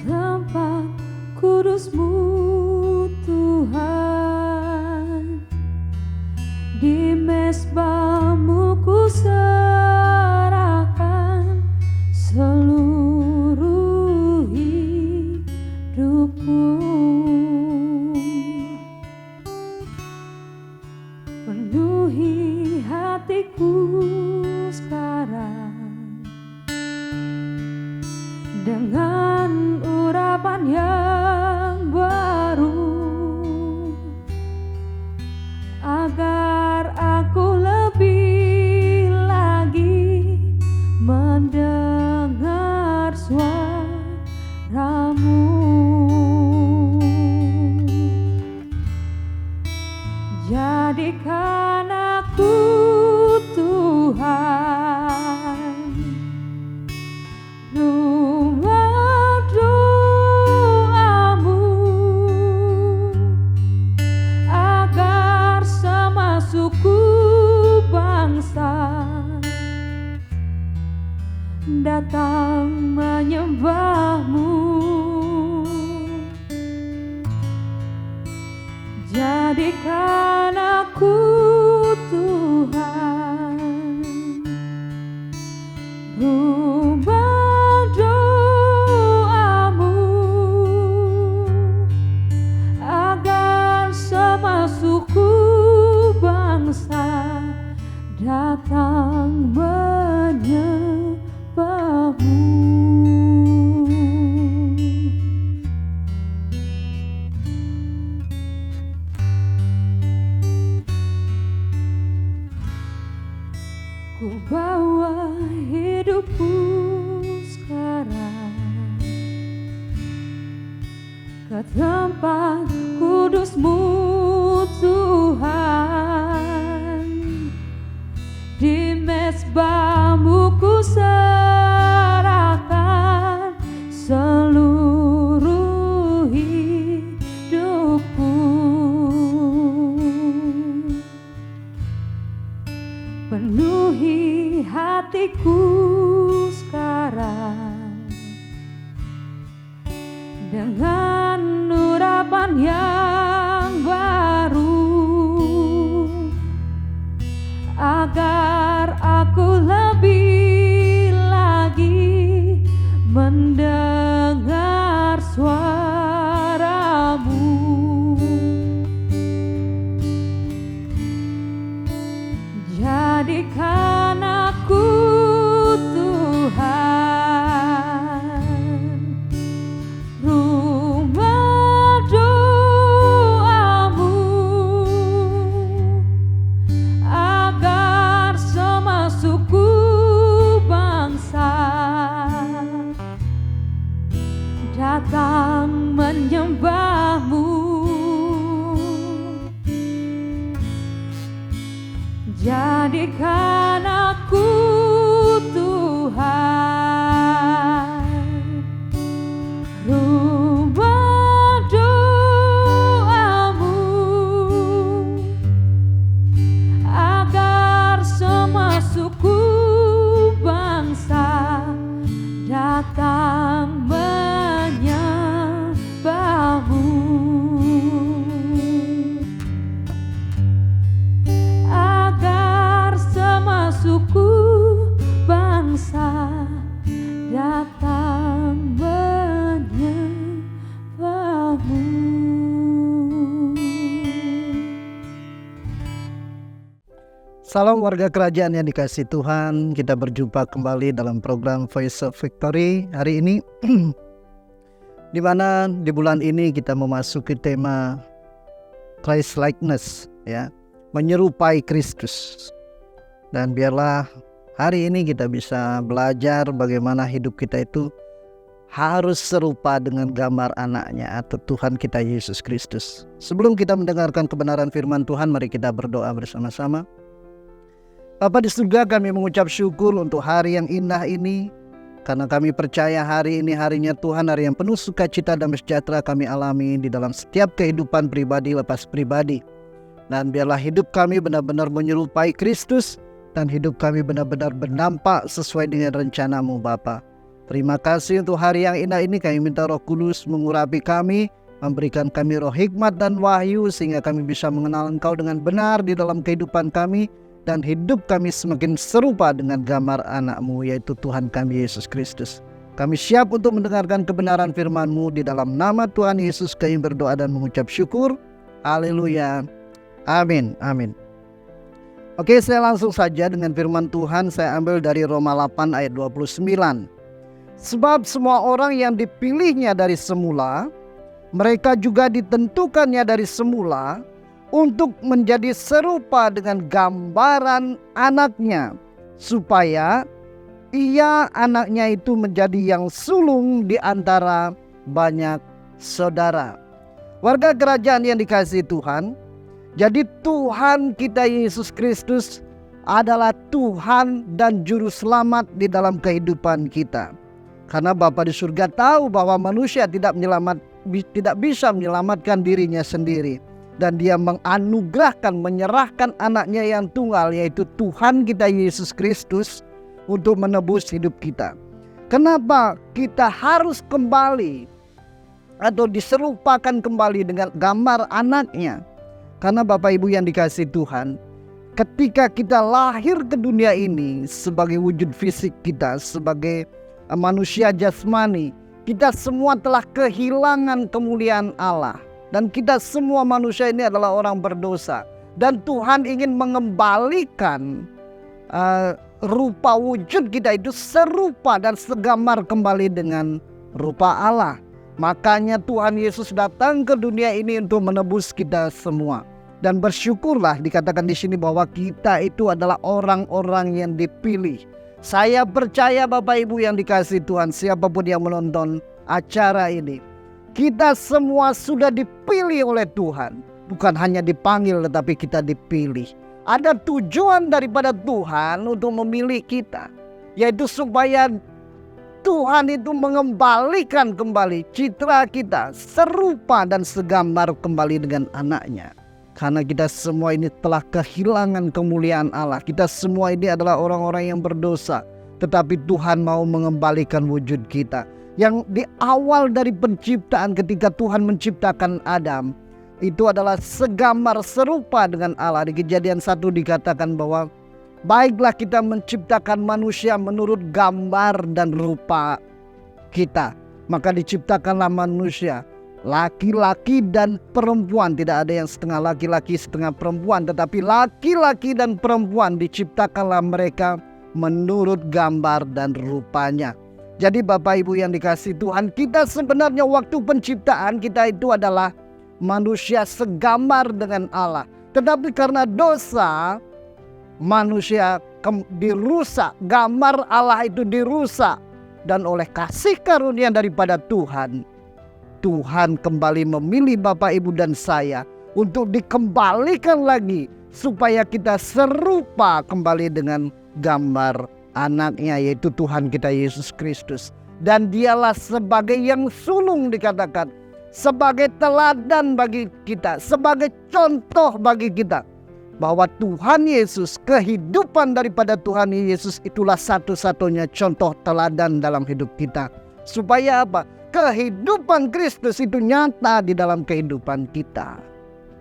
tempat kudus-Mu Tuhan. Di mezbah-Mu ku serahkan seluruh hidupku. Penuhi hatiku sekarang dengan urapan yang baru, agar aku lebih lagi mendengar suara-Mu. Jadikan aku Tuhan rumah doa-Mu, agar semua suku bangsa datang menyembah-Mu. Jadikan aku Tuhan rumah doa-Mu, agar semua suku bangsa datang menyembah-Mu. Ku bawa hidupku sekarang ke tempat kudus-Mu Tuhan. Di mezbah-Mu ku serahkan seluruh hidupku. Penuhi hatiku sekarang dengan urapan yang baru, agar aku lebih lagi mendengar suara-Mu. Jadikan aku Tuhan rumah doa-Mu, agar semua suku bangsa datang menyembah-Mu. Jadikan aku Tuhan rumah doa-Mu, agar semua suku bangsa datang menyembah-Mu. Suku bangsa datang menyembah-Mu. Salam warga kerajaan yang dikasihi Tuhan. Kita berjumpa kembali dalam program Voice of Victory hari ini, di mana di bulan ini kita memasuki tema Christ likeness, ya, menyerupai Kristus. Dan biarlah hari ini kita bisa belajar bagaimana hidup kita itu harus serupa dengan gambar anaknya atau Tuhan kita Yesus Kristus. Sebelum kita mendengarkan kebenaran firman Tuhan, mari kita berdoa bersama-sama. Bapa di surga, kami mengucap syukur untuk hari yang indah ini, karena kami percaya hari ini harinya Tuhan, hari yang penuh sukacita dan sejahtera kami alami di dalam setiap kehidupan pribadi lepas pribadi. Dan biarlah hidup kami benar-benar menyerupai Kristus, dan hidup kami benar-benar berdampak sesuai dengan rencana-Mu Bapa. Terima kasih untuk hari yang indah ini. Kami minta Roh Kudus mengurapi kami, memberikan kami roh hikmat dan wahyu, sehingga kami bisa mengenal Engkau dengan benar di dalam kehidupan kami, dan hidup kami semakin serupa dengan gambar anak-Mu, yaitu Tuhan kami Yesus Kristus. Kami siap untuk mendengarkan kebenaran firman-Mu. Di dalam nama Tuhan Yesus kami berdoa dan mengucap syukur. Haleluya. Amin. Amin. Oke, saya langsung saja dengan firman Tuhan. Saya ambil dari Roma 8 ayat 29. Sebab semua orang yang dipilihnya dari semula, mereka juga ditentukannya dari semula untuk menjadi serupa dengan gambaran anaknya, supaya ia anaknya itu menjadi yang sulung di antara banyak saudara. Warga kerajaan yang dikasihi Tuhan, jadi Tuhan kita Yesus Kristus adalah Tuhan dan Juru Selamat di dalam kehidupan kita. Karena Bapa di surga tahu bahwa manusia tidak bisa menyelamatkan dirinya sendiri. Dan Dia menganugerahkan, menyerahkan anaknya yang tunggal, yaitu Tuhan kita Yesus Kristus, untuk menebus hidup kita. Kenapa kita harus kembali atau diserupakan kembali dengan gambar anaknya? Karena Bapak Ibu yang dikasihi Tuhan, ketika kita lahir ke dunia ini sebagai wujud fisik kita, sebagai manusia jasmani, kita semua telah kehilangan kemuliaan Allah. Dan kita semua manusia ini adalah orang berdosa. Dan Tuhan ingin mengembalikan rupa wujud kita itu serupa dan segambar kembali dengan rupa Allah. Makanya Tuhan Yesus datang ke dunia ini untuk menebus kita semua. Dan bersyukurlah dikatakan di sini bahwa kita itu adalah orang-orang yang dipilih. Saya percaya Bapak Ibu yang dikasihi Tuhan, siapapun yang menonton acara ini, kita semua sudah dipilih oleh Tuhan. Bukan hanya dipanggil, tetapi kita dipilih. Ada tujuan daripada Tuhan untuk memilih kita, yaitu supaya Tuhan itu mengembalikan kembali citra kita serupa dan segambar kembali dengan anaknya. Karena kita semua ini telah kehilangan kemuliaan Allah. Kita semua ini adalah orang-orang yang berdosa. Tetapi Tuhan mau mengembalikan wujud kita. Yang di awal dari penciptaan, ketika Tuhan menciptakan Adam, itu adalah segambar serupa dengan Allah. Di Kejadian 1 dikatakan bahwa baiklah kita menciptakan manusia menurut gambar dan rupa kita. Maka diciptakanlah manusia, laki-laki dan perempuan. Tidak ada yang setengah laki-laki setengah perempuan, tetapi laki-laki dan perempuan diciptakanlah mereka menurut gambar dan rupanya. Jadi Bapak Ibu yang dikasihi Tuhan, kita sebenarnya waktu penciptaan kita itu adalah manusia segambar dengan Allah. Tetapi karena dosa, manusia dirusak, gambar Allah itu dirusak. Dan oleh kasih karunia daripada Tuhan, Tuhan kembali memilih Bapak Ibu dan saya untuk dikembalikan lagi, supaya kita serupa kembali dengan gambar anaknya, yaitu Tuhan kita Yesus Kristus. Dan dialah sebagai yang sulung dikatakan, sebagai teladan bagi kita, sebagai contoh bagi kita, bahwa Tuhan Yesus, kehidupan daripada Tuhan Yesus itulah satu-satunya contoh teladan dalam hidup kita. Supaya apa? Kehidupan Kristus itu nyata di dalam kehidupan kita.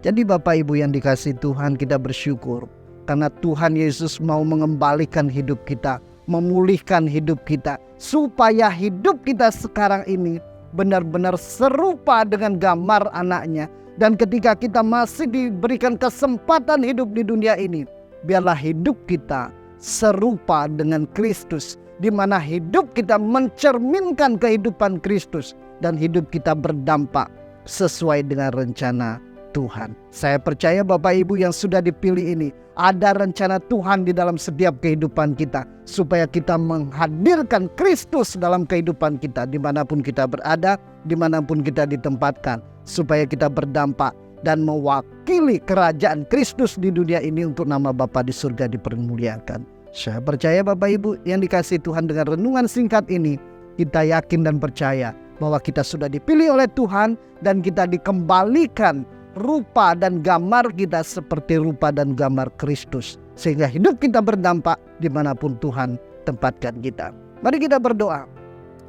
Jadi Bapak Ibu yang dikasihi Tuhan, kita bersyukur karena Tuhan Yesus mau mengembalikan hidup kita, memulihkan hidup kita, supaya hidup kita sekarang ini benar-benar serupa dengan gambar anaknya. Dan ketika kita masih diberikan kesempatan hidup di dunia ini, biarlah hidup kita serupa dengan Kristus, di mana hidup kita mencerminkan kehidupan Kristus, dan hidup kita berdampak sesuai dengan rencana Tuhan. Saya percaya Bapak Ibu yang sudah dipilih ini, ada rencana Tuhan di dalam setiap kehidupan kita, supaya kita menghadirkan Kristus dalam kehidupan kita, dimanapun kita berada, dimanapun kita ditempatkan, supaya kita berdampak dan mewakili kerajaan Kristus di dunia ini untuk nama Bapa di surga dipermuliakan. Saya percaya Bapak Ibu yang dikasihi Tuhan, dengan renungan singkat ini kita yakin dan percaya bahwa kita sudah dipilih oleh Tuhan, dan kita dikembalikan rupa dan gambar kita seperti rupa dan gambar Kristus, sehingga hidup kita berdampak dimanapun Tuhan tempatkan kita. Mari kita berdoa.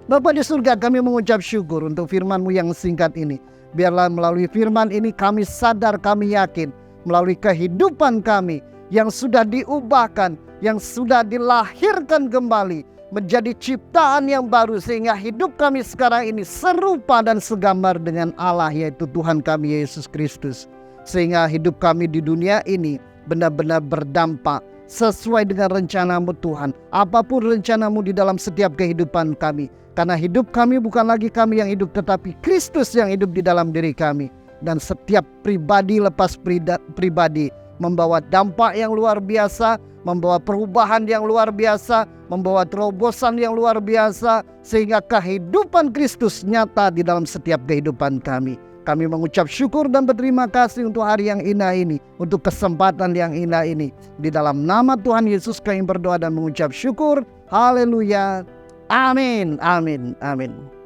Bapa di surga, kami mengucap syukur untuk firman-Mu yang singkat ini. Biarlah melalui firman ini kami sadar, kami yakin, melalui kehidupan kami yang sudah diubahkan, yang sudah dilahirkan kembali menjadi ciptaan yang baru, sehingga hidup kami sekarang ini serupa dan segambar dengan Allah, yaitu Tuhan kami Yesus Kristus. Sehingga hidup kami di dunia ini benar-benar berdampak sesuai dengan rencana-Mu Tuhan. Apapun rencana-Mu di dalam setiap kehidupan kami. Karena hidup kami bukan lagi kami yang hidup, tetapi Kristus yang hidup di dalam diri kami. Dan setiap pribadi lepas pribadi membawa dampak yang luar biasa, membawa perubahan yang luar biasa, membawa terobosan yang luar biasa, sehingga kehidupan Kristus nyata di dalam setiap kehidupan kami. Kami mengucap syukur dan berterima kasih untuk hari yang indah ini, untuk kesempatan yang indah ini. Di dalam nama Tuhan Yesus kami berdoa dan mengucap syukur. Haleluya. Amin. Amin. Amin.